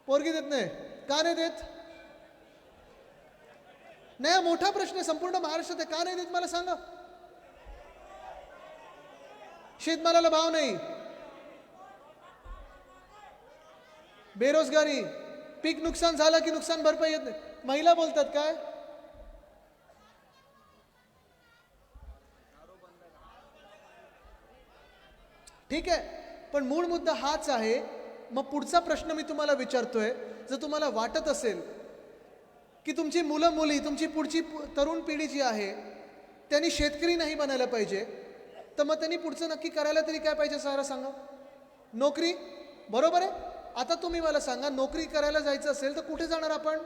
पोरगी देत नाही का? नाही देत? नाही, हा मोठा प्रश्न आहे, संपूर्ण महाराष्ट्रात आहे. का नाही देत मला सांगा. शेतमालाला भाव नाही, बेरोजगारी, पीक नुकसान झालं की नुकसान भरपाई येत नाही. महिला बोलतात काय? ठीक आहे, पण मूळ मुद्दा हाच आहे. मग पुढचा प्रश्न मी तुम्हाला विचारतोय, जर तुम्हाला वाटत असेल की तुमची मुलं मुली, तुमची पुढची तरुण पिढी जी आहे, त्यांनी शेतकरी नाही बनायला पाहिजे, तर मग त्यांनी पुढचं नक्की करायला तरी काय पाहिजे सारा सांगा? नोकरी. बरोबर आहे. आता तुम्ही मला सांगा, नोकरी करायला जायचं असेल तर कुठे जाणार आपण?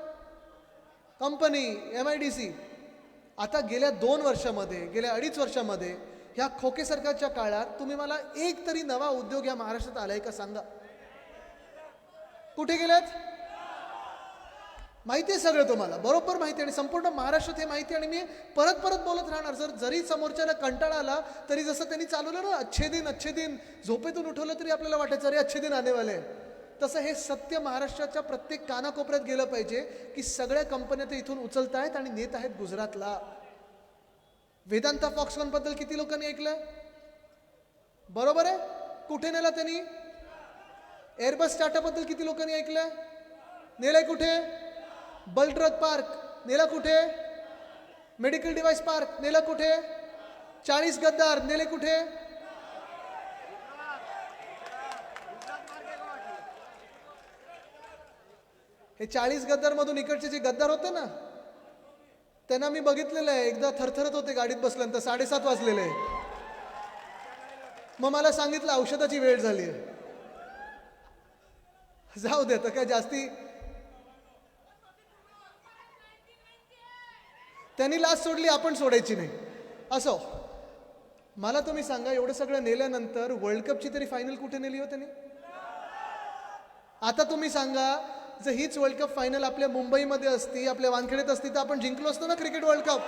Company, MIDC. आता गेल्या 2 वर्षामध्ये, गेल्या 2.5 वर्षामध्ये, ह्या खोके सरकारच्या काळात तुम्ही मला एक तरी नवा उद्योग या महाराष्ट्रात आलाय का सांगा? कुठे गेल्यात? माहिती आहे सगळं तुम्हाला, बरोबर माहिती आहे, आणि संपूर्ण महाराष्ट्रात हे माहिती आहे. आणि मी परत परत बोलत राहणार. जरी समोरच्याला कंटाळा आला तरी, जसं त्यांनी चालवलं ना, अच्छे दिन, झोपेतून उठवलं तरी आपल्याला वाटायचं अरे अच्छे दिन आने वाले, तसं हे सत्य महाराष्ट्राच्या प्रत्येक कानाकोपऱ्यात गेलं पाहिजे की सगळ्या कंपन्या ते इथून उचलत आहेत आणि नेत आहेत गुजरातला. वेदांता फॉक्सकॉनबद्दल किती लोकांनी ऐकलं? बरोबर आहे? कुठे नेला त्यांनी? एअरबस टाटाबद्दल किती लोकांनी ऐकलंय? नेलाय कुठे? बलट्रक पार्क नेला कुठे? मेडिकल डिव्हाइस पार्क नेला कुठे? 40 गद्दार नेले कुठे? हे 40 गद्दार मधून इकडचे जे गद्दार होते ना, त्यांना मी बघितलेलं आहे. एकदा थरथरत होते गाडीत बसल्यानंतर, 7:30 वाजलेले. मग मला सांगितलं औषधाची वेळ झाली आहे. जाऊ दे, तर काय जास्ती त्यांनी लाच सोडली, आपण सोडायची नाही. असो, मला तुम्ही सांगा, एवढं सगळं नेल्यानंतर वर्ल्ड कपची तरी फायनल कुठे नेली हो त्यांनी? आता तुम्ही सांगा, जर हीच वर्ल्ड कप फायनल आपल्या मुंबईमध्ये असती, आपल्या वानखेडेत असती, तर आपण जिंकलो असतो ना क्रिकेट वर्ल्ड कप.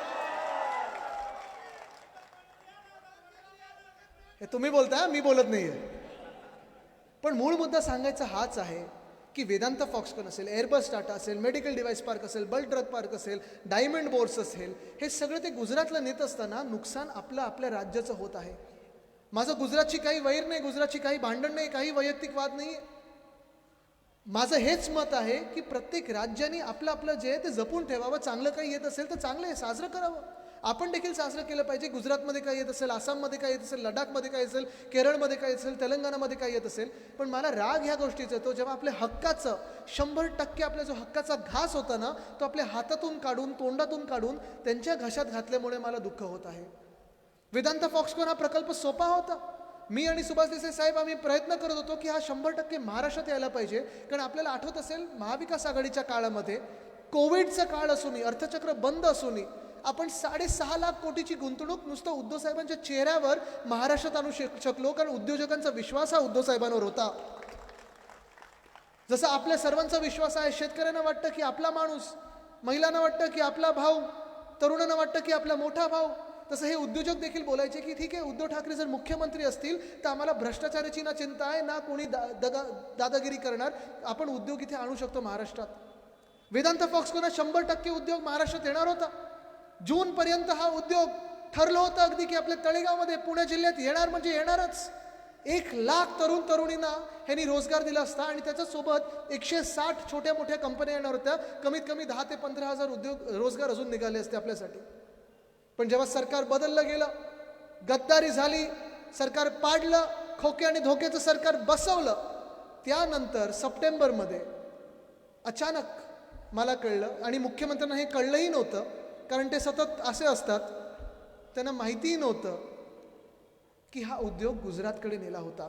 हे तुम्ही बोलता, मी बोलत नाहीये. पण मूळ मुद्दा सांगायचा हाच आहे की वेदांत फॉक्सकॉन असेल, एअरबस टाटा असेल, मेडिकल डिव्हाइस पार्क असेल, बल ट्रक पार्क असेल, डायमंड बोर्स असेल, हे सगळं ते गुजरातला नेत असताना नुकसान आपल्या राज्याचं होत आहे. माझं गुजरातची काही वैर नाही, गुजरातची काही भांडण नाही, काही वैयक्तिक वाद नाही. माझं हेच मत आहे की प्रत्येक राज्याने आपलं जे आहे ते जपून ठेवावं. चांगलं काही येत असेल तर चांगलं आहे, साजरं करावं. आपण देखील साजरं केलं पाहिजे. गुजरातमध्ये काय येत असेल, आसाममध्ये काय येत असेल, लडाखमध्ये काय असेल, केरळमध्ये काय असेल, तेलंगणामध्ये काय येत असेल. पण मला राग ह्या गोष्टीचा येतो जेव्हा आपल्या हक्काचं 100% आपला जो हक्काचा घास होता ना, तो आपल्या हातातून काढून, तोंडातून काढून त्यांच्या घशात घातल्यामुळे मला दुःख होत आहे. वेदांत फॉक्सकॉन हा प्रकल्प सोपा होता. मी आणि सुभाष देसाई साहेब आम्ही प्रयत्न करत होतो की हा 100% महाराष्ट्रात यायला पाहिजे. कारण आपल्याला आठवत असेल, महाविकास आघाडीच्या काळामध्ये कोविडचा काळ असूनही, अर्थचक्र बंद असूनही आपण 6.5 लाख कोटीची गुंतवणूक नुसतं उद्धव साहेबांच्या चेहऱ्यावर महाराष्ट्रात आणू शकलो. कारण उद्योजकांचा विश्वास हा उद्धव साहेबांवर होता. जसं आपल्या सर्वांचा विश्वास आहे. शेतकऱ्यांना वाटतं की आपला माणूस, महिलांना वाटतं की आपला भाऊ, तरुणांना वाटतं की आपला मोठा भाऊ. तसं हे उद्योजक देखील बोलायचे की ठीक आहे, उद्धव ठाकरे जर मुख्यमंत्री असतील तर आम्हाला भ्रष्टाचाराची ना चिंता आहे, ना कोणी दादागिरी करणार. आपण उद्योग इथे आणू शकतो महाराष्ट्रात. वेदांत फॉक्सकॉन 100% उद्योग महाराष्ट्रात येणार होता. जूनपर्यंत हा उद्योग ठरलं होतं अगदी की आपल्या तळेगावमध्ये, पुणे जिल्ह्यात येणार म्हणजे येणारच. 1 लाख तरुणींना ह्यांनी रोजगार दिला असता आणि त्याच्यासोबत 160 छोट्या मोठ्या कंपन्या येणार होत्या. कमीत कमी 10 ते 15 हजार रोजगार अजून निघाले असते आपल्यासाठी. पण जेव्हा सरकार बदललं गेलं, गद्दारी झाली, सरकार पाडलं, खोके आणि धोक्याचं सरकार बसवलं, त्यानंतर सप्टेंबरमध्ये अचानक मला कळलं, आणि मुख्यमंत्र्यांना हे कळलंही नव्हतं कारण ते सतत असे असतात, त्यांना माहितीही नव्हतं की हा उद्योग गुजरातकडे नेला होता.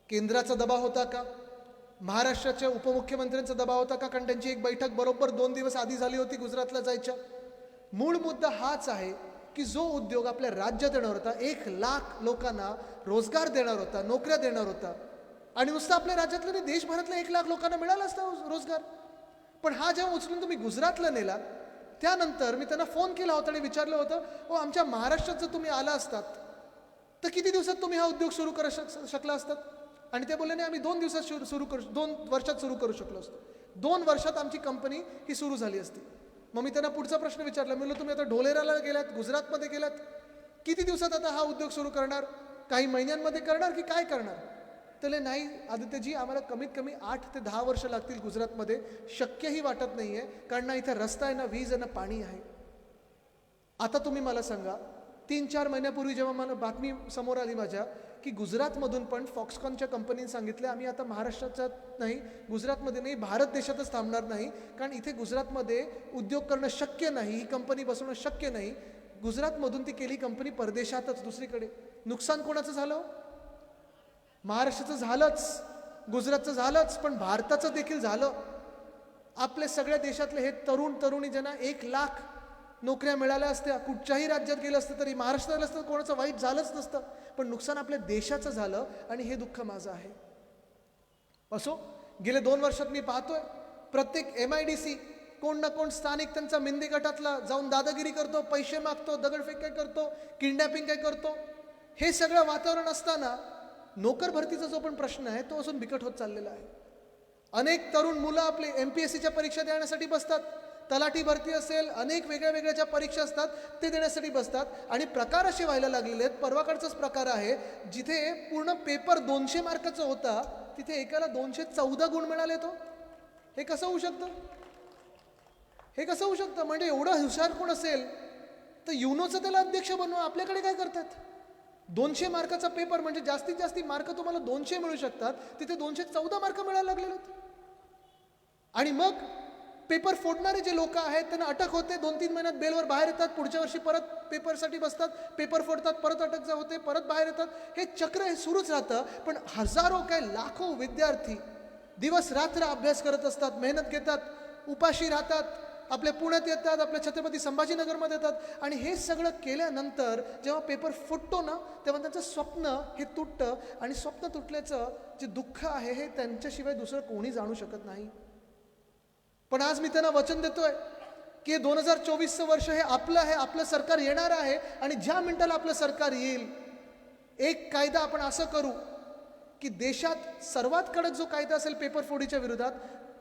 केंद्राचा दबाव होता का, महाराष्ट्राच्या उपमुख्यमंत्र्यांचा दबाव होता का? कारण त्यांची एक बैठक बरोबर 2 दिवस आधी झाली होती गुजरातला जायच्या. मूळ मुद्दा हाच आहे की जो उद्योग आपल्या राज्यात येणार होता, 1 लाख लोकांना रोजगार देणार होता, नोकऱ्या देणार होता, आणि नुसतं आपल्या राज्यातल्या नाही, देशभरातल्या 1 लाख लोकांना मिळाला असता रोजगार. पण हा जेव्हा उचलून तुम्ही गुजरातला नेला, त्यानंतर मी त्यांना फोन केला होता आणि विचारलं होतं, आमच्या महाराष्ट्रात जर तुम्ही आला असतात तर किती दिवसात तुम्ही हा उद्योग सुरू करू शकला असतात? आणि ते बोलले, नाही, आम्ही 2 दिवसात 2 वर्षात सुरू करू शकलो असतो. 2 वर्षात आमची कंपनी ही सुरू झाली असती. मग मी त्यांना पुढचा प्रश्न विचारला. मी म्हणलं, तुम्ही आता ढोलेराला गेलात, गुजरातमध्ये गेलात, किती दिवसात आता हा उद्योग सुरू करणार? काही महिन्यांमध्ये करणार की काय करणार? त्याला नाही आदित्यजी, आम्हाला कमीत कमी 8 ते 10 वर्ष लागतील गुजरातमध्ये. शक्यही वाटत नाही आहे, कारण ना इथं रस्ता आहे, ना वीज आहे, ना पाणी आहे. आता तुम्ही मला सांगा, 3-4 महिन्यापूर्वी जेव्हा मला बातमी समोर आली माझ्या की गुजरातमधून पण फॉक्सकॉनच्या कंपनीने सांगितलं, आम्ही आता महाराष्ट्राच्या नाही, गुजरातमध्ये नाही, भारत देशातच थांबणार नाही, कारण इथे गुजरातमध्ये उद्योग करणं शक्य नाही, ही कंपनी बसवणं शक्य नाही. गुजरातमधून ती केली कंपनी परदेशातच दुसरीकडे. नुकसान कोणाचं झालं? महाराष्ट्राचं झालंच, गुजरातचं झालंच, पण भारताचं देखील झालं. आपल्या सगळ्या देशातले हे तरुणी ज्यांना 1 लाख नोकऱ्या मिळाल्या असत्या, कुठच्याही राज्यात गेलं असतं तरी, महाराष्ट्रात गेलं असतं कोणाचं वाईट झालंच नसतं, पण नुकसान आपल्या देशाचं झालं, आणि हे दुःख माझं आहे. असो, गेले 2 वर्षात मी पाहतोय प्रत्येक MIDC कोण ना कोण स्थानिक त्यांचा मिंदी गटातला जाऊन दादागिरी करतो, पैसे मागतो, दगडफेक काय करतो, किडनॅपिंग काय करतो. हे सगळं वातावरण असताना नोकर भरतीचा जो पण प्रश्न आहे तो अजून बिकट होत चाललेला आहे. अनेक तरुण मुलं आपले MPSCच्या परीक्षा देण्यासाठी बसतात, तलाठी भरती असेल, अनेक वेगळ्या वेगळ्या ज्या परीक्षा असतात ते देण्यासाठी बसतात. आणि प्रकार असे व्हायला लागलेले आहेत. परवाकडचाच प्रकार आहे जिथे पूर्ण पेपर 200 मार्काचा होता, तिथे एकाला 214 गुण मिळाले. तो हे कसं होऊ शकतं? हे कसं होऊ शकतं? म्हणजे एवढं हुशार कोण असेल तर युनोचं त्याला अध्यक्ष बनवा. आपल्याकडे काय करतात? 200 मार्काचा पेपर म्हणजे जास्तीत जास्त मार्क तुम्हाला 200 मिळू शकतात, तिथे 214 मार्क मिळायला लागलेले आहेत. आणि मग पेपर फोडणारे जे लोक आहेत त्यांना अटक होते, 2-3 महिन्यात बेलवर बाहेर येतात, पुढच्या वर्षी परत पेपरसाठी बसतात, पेपर फोडतात, परत अटक होते, परत बाहेर येतात. हे चक्र हे सुरूच राहतं. पण हजारो काय लाखो विद्यार्थी दिवस रात्र अभ्यास करत असतात, मेहनत घेतात, उपाशी राहतात, आपल्या पुण्यात येतात, आपल्या छत्रपती संभाजीनगरमध्ये येतात. आणि हे सगळं केल्यानंतर जेव्हा पेपर फुटतो ना, तेव्हा त्यांचं स्वप्न हे तुटतं. आणि स्वप्न तुटल्याचं जे दुःख आहे हे त्यांच्याशिवाय दुसरं कोणी जाणू शकत नाही. पण आज मी त्यांना वचन देतोय की 2024चं वर्ष हे आपलं आहे, आपलं सरकार येणार आहे. आणि ज्या मिनिटाला आपलं सरकार येईल, एक कायदा आपण असं करू की देशात सर्वात कडक जो कायदा असेल पेपर फोडीच्या विरोधात,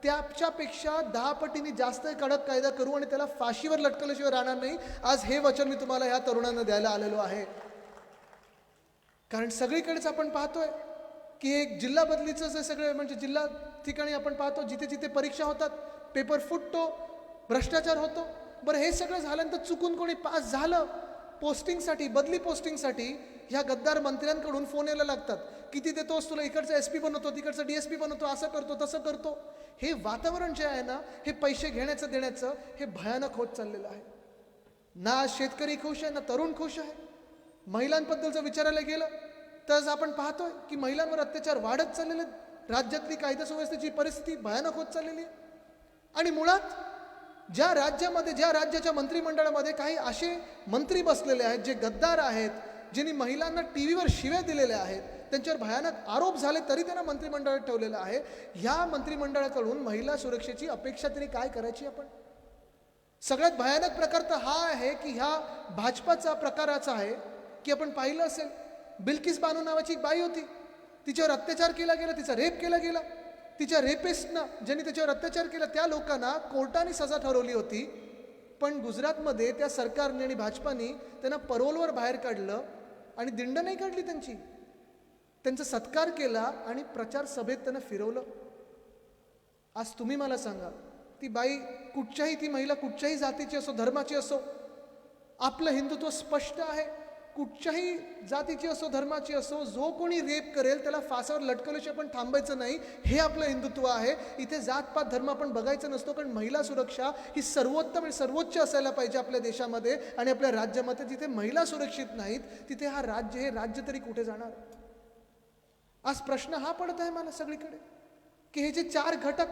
त्याच्यापेक्षा 10 पटीने जास्त कडक कायदा करू आणि त्याला फाशीवर लटकल्याशिवाय राहणार नाही. आज हे वचन मी तुम्हाला ह्या तरुणांना द्यायला आलेलो आहे. कारण सगळीकडेच आपण पाहतोय की एक जिल्हा बदलीचं जे सगळे म्हणजे जिल्हा ठिकाणी आपण पाहतो जिथे जिथे परीक्षा होतात, पेपर फुटतो, भ्रष्टाचार होतो. बरं, हे सगळं झाल्यानंतर चुकून कोणी पास झालं, पोस्टिंगसाठी, बदली पोस्टिंगसाठी ह्या गद्दार मंत्र्यांकडून फोन यायला लागतात. किती देतोस, तुला इकडचा SP बनवतो, तिकडचा DSP बनवतो, असं करतो, तसं करतो. हे वातावरण जे आहे ना, हे पैसे घेण्याचं देण्याचं हे भयानक होत चाललेलं आहे. ना शेतकरी खुश आहे, ना तरुण खुश आहे. महिलांबद्दल जर विचारायला गेलं तर आपण पाहतोय की महिलांवर अत्याचार वाढत चाललेले आहेत. राज्यातली कायदा सुव्यवस्थेची परिस्थिती भयानक होत चाललेली आहे. आणि मुळात ज्या राज्यामध्ये, ज्या राज्याच्या मंत्रिमंडळामध्ये काही असे मंत्री बसलेले आहेत जे गद्दार आहेत, ज्यांनी महिलांना टीव्हीवर शिव्या दिलेल्या आहेत, त्यांच्यावर भयानक आरोप झाले तरी त्यांना मंत्रिमंडळात ठेवलेलं आहे. ह्या मंत्रिमंडळाकडून महिला सुरक्षेची अपेक्षा तरी काय करायची आपण? सगळ्यात भयानक प्रकार तर हा आहे की ह्या भाजपाचा प्रकाराचा आहे की आपण पाहिलं असेल, बिल्किस बानो नावाची एक बाई होती, तिच्यावर अत्याचार केला गेला, तिचा रेप केला गेला. तिच्या रेपिस्टनं, ज्यांनी त्याच्यावर अत्याचार केला त्या लोकांना कोर्टाने सजा ठरवली होती. पण गुजरातमध्ये त्या सरकारने आणि भाजपाने त्यांना परोलवर बाहेर काढलं आणि दिंड नाही काढली त्यांची, त्यांचा सत्कार केला आणि प्रचार सभेत त्यांना फिरवलं. आज तुम्ही मला सांगा, ती बाई कुठच्याही, ती महिला कुठच्याही जातीची असो, धर्माची असो, आपलं हिंदुत्व स्पष्ट आहे. कुठच्याही जातीची असो, धर्माची असो, जो कोणी रेप करेल त्याला फासावर लटकवल्याशिवाय आपण थांबायचं नाही, हे आपलं हिंदुत्व आहे. इथे जातपात धर्म आपण बघायचं नसतो. कारण महिला सुरक्षा ही सर्वोत्तम आणि सर्वोच्च असायला पाहिजे आपल्या देशामध्ये आणि आपल्या राज्यामध्ये. जिथे महिला सुरक्षित नाहीत तिथे हे राज्य तरी कुठे जाणार? आज प्रश्न हा पडत आहे मला सगळीकडे की हे जे 4 घटक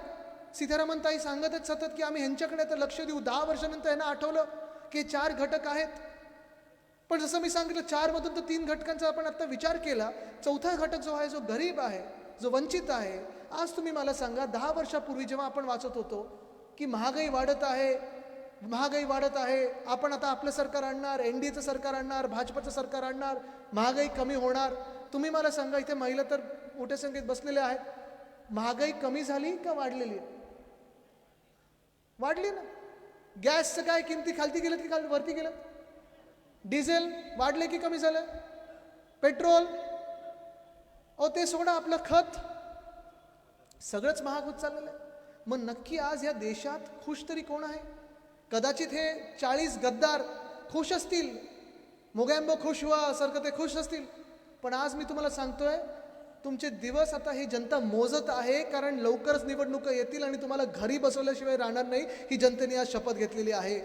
सीतारामनताई सांगत आहेत सतत की आम्ही ह्यांच्याकडे आता लक्ष देऊ, 10 वर्षानंतर यांना आठवलं की हे 4 घटक आहेत. पण जसं मी सांगितलं, 4 मधून तर 3 घटकांचा आपण आता विचार केला. 4था घटक जो आहे, जो गरीब आहे, जो वंचित आहे. आज तुम्ही मला सांगा, 10 वर्षापूर्वी जेव्हा आपण वाचत होतो की महागाई वाढत आहे, महागाई वाढत आहे, आपण आता आपलं सरकार आणणार, NDAचं सरकार आणणार, भाजपचं सरकार आणणार, महागाई कमी होणार. तुम्ही मला सांगा, इथे महिला तर मोठ्या संख्येत बसलेल्या आहेत, महागाई कमी झाली का वाढलेली? वाढली ना. गॅसचं काय किमती खालती गेलं की वरती गेलं? डिझेल वाढले की कमी झालं? पेट्रोल, ते सोडा, आपलं खत, सगळंच महाग होत चाललेलं आहे. मग नक्की आज या देशात खुश तरी कोण आहे? कदाचित हे 40 गद्दार खुश असतील, मोगॅम्बो खुश व्हा सारखं ते खुश असतील. पण आज मी तुम्हाला सांगतोय, तुमचे दिवस आता ही जनता मोजत आहे. कारण लवकरच निवडणुका येतील आणि तुम्हाला घरी बसवल्याशिवाय राहणार नाही, ही जनतेने आज शपथ घेतलेली आहे.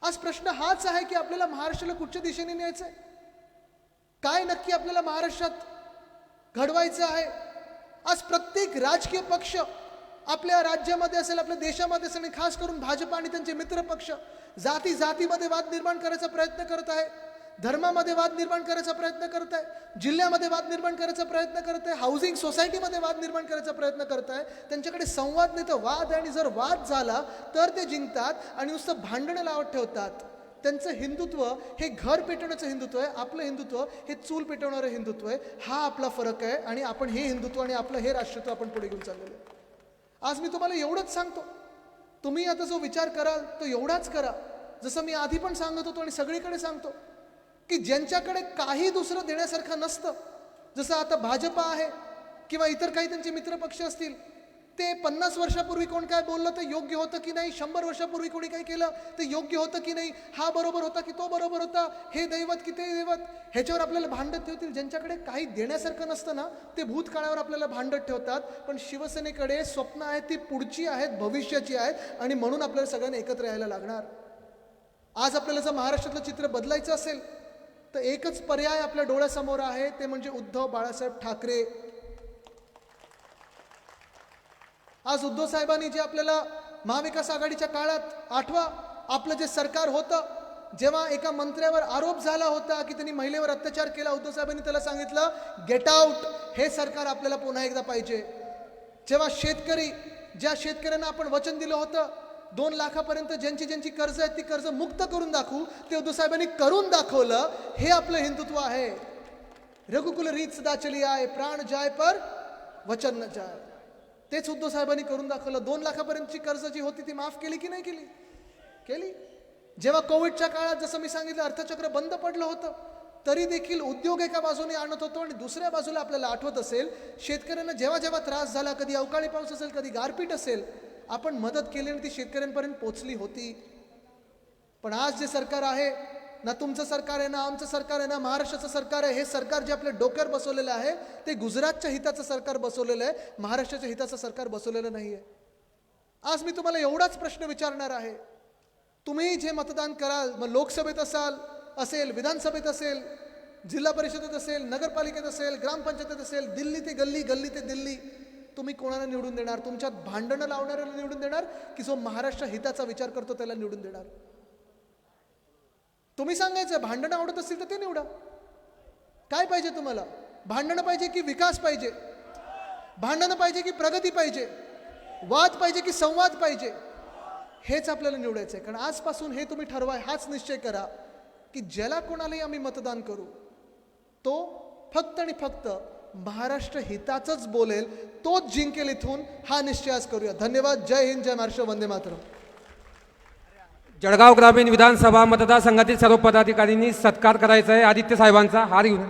आज प्रश्न हाच आहे की आपल्याला महाराष्ट्राला कुठच्या दिशेने न्यायचं आहे? काय नक्की आपल्याला महाराष्ट्रात घडवायचं आहे? आज प्रत्येक राजकीय पक्ष आपल्या राज्यामध्ये असेल, आपल्या देशामध्ये असेल, आणि खास करून भाजप आणि त्यांचे मित्र पक्ष जातीमध्ये वाद निर्माण करायचा प्रयत्न करत आहे, धर्मामध्ये वाद निर्माण करायचा प्रयत्न करत आहे, जिल्ह्यामध्ये वाद निर्माण करायचा प्रयत्न करत आहे, हाऊसिंग सोसायटीमध्ये वाद निर्माण करायचा प्रयत्न करत आहे. त्यांच्याकडे संवाद नाही तर वाद आहे. आणि जर वाद झाला तर ते जिंकतात आणि नुसतं भांडणं लावत ठेवतात. त्यांचं हिंदुत्व हे घर पेटवण्याचं हिंदुत्व आहे, आपलं हिंदुत्व हे चूल पेटवणारं हिंदुत्व आहे. हा आपला फरक आहे आणि आपण हे हिंदुत्व आणि आपलं हे राष्ट्रत्व आपण पुढे घेऊन चाललेलो आहे. आज मी तुम्हाला एवढंच सांगतो तुम्ही आता जो विचार कराल तो एवढाच करा, जसं मी आधी पण सांगत होतो आणि सगळीकडे सांगतो, की ज्यांच्याकडे काही दुसरं देण्यासारखं नसतं, जसं आता भाजपा आहे किंवा इतर काही त्यांचे मित्रपक्ष असतील, ते 50 वर्षापूर्वी कोण काय बोललं ते योग्य होतं की नाही, 100 वर्षापूर्वी कोणी काय केलं ते योग्य होतं की नाही, हा बरोबर होता की तो बरोबर होता, हे दैवत की ते दैवत, ह्याच्यावर आपल्याला भांडत ठेवतील. ज्यांच्याकडे काही देण्यासारखं नसतं ना, ते भूतकाळावर आपल्याला भांडत ठेवतात. पण शिवसेनेकडे स्वप्न आहेत, ती पुढची आहेत, भविष्याची आहेत, आणि म्हणून आपल्याला सगळ्यांना एकत्र यायला लागणार. आज आपल्याला जर महाराष्ट्रातलं चित्र बदलायचं असेल तर एकच पर्याय आपल्या डोळ्यासमोर आहे, ते म्हणजे उद्धव बाळासाहेब ठाकरे. आज उद्धव साहेबांनी जे आपल्याला महाविकास आघाडीच्या काळात आठवा, आपलं जे सरकार होतं, जेव्हा एका मंत्र्यावर आरोप झाला होता की त्यांनी महिलेवर अत्याचार केला, उद्धव साहेबांनी त्याला सांगितलं गेट आउट, हे सरकार आपल्याला पुन्हा एकदा पाहिजे. जेव्हा शेतकरी, ज्या शेतकऱ्यांना आपण वचन दिलं होतं 2 लाखापर्यंत ज्यांची ज्यांची कर्ज आहेत ती कर्ज मुक्त करून दाखवू, ते उद्धव साहेबांनी करून दाखवलं. हे आपलं हिंदुत्व आहे. रघुकुल रीत सदा चली आए, प्राण जाय पर वचन न जाय. तेच उद्धव साहेबांनी करून दाखवलं. 2 लाखापर्यंतची कर्ज जी होती ती माफ केली की नाही केली? केली. जेव्हा कोविडच्या काळात जसं मी सांगितलं अर्थचक्र बंद पडलं होतं, तरी देखील उद्योग एका बाजूने आणत होतो आणि दुसऱ्या बाजूला आपल्याला आठवत असेल शेतकऱ्यांना जेव्हा जेव्हा त्रास झाला, कधी अवकाळी पाऊस असेल, कधी गारपीट असेल, आपण मदत केली आणि ती शेतकऱ्यांपर्यंत पोहोचली होती. पण आज जे सरकार आहे ना, तुमचं सरकार आहे ना, आमचं सरकार आहे ना, महाराष्ट्राचं सरकार आहे, हे सरकार जे आपल्या डोक्यावर बसवलेलं आहे ते गुजरातच्या हिताचं सरकार बसवलेलं आहे, महाराष्ट्राच्या हिताचं सरकार बसवलेलं नाही आहे. आज मी तुम्हाला एवढाच प्रश्न विचारणार आहे, तुम्ही जे मतदान कराल, मग लोकसभेत असेल, विधानसभेत असेल, जिल्हा परिषदेत असेल, नगरपालिकेत असेल, ग्रामपंचायतीत असेल, दिल्ली ते गल्ली, गल्ली ते दिल्ली, तुम्ही कोणाला निवडून देणार? तुमच्यात भांडणं लावणाऱ्याला निवडून देणार की जो महाराष्ट्र हिताचा विचार करतो त्याला निवडून देणार? तुम्ही सांगायचं, भांडणं आवडत असतील तर ते निवडा. काय पाहिजे तुम्हाला? भांडणं पाहिजे की विकास पाहिजे? भांडणं पाहिजे की प्रगती पाहिजे? वाद पाहिजे की संवाद पाहिजे? हेच आपल्याला निवडायचं आहे. कारण आजपासून हे तुम्ही ठरवा, हाच निश्चय करा की ज्याला कोणालाही आम्ही मतदान करू तो फक्त आणि फक्त महाराष्ट्र हिताचंच बोलेल, तोच जिंकेल इथून, हा निश्चय आज करूया. धन्यवाद. जय हिंद, जय महाराष्ट्र, वंदे मातरम. जळगाव ग्रामीण विधानसभा मतदारसंघातील सर्व पदाधिकाऱ्यांनी सत्कार करायचा आहे. आदित्य साहेबांचा हार घेऊन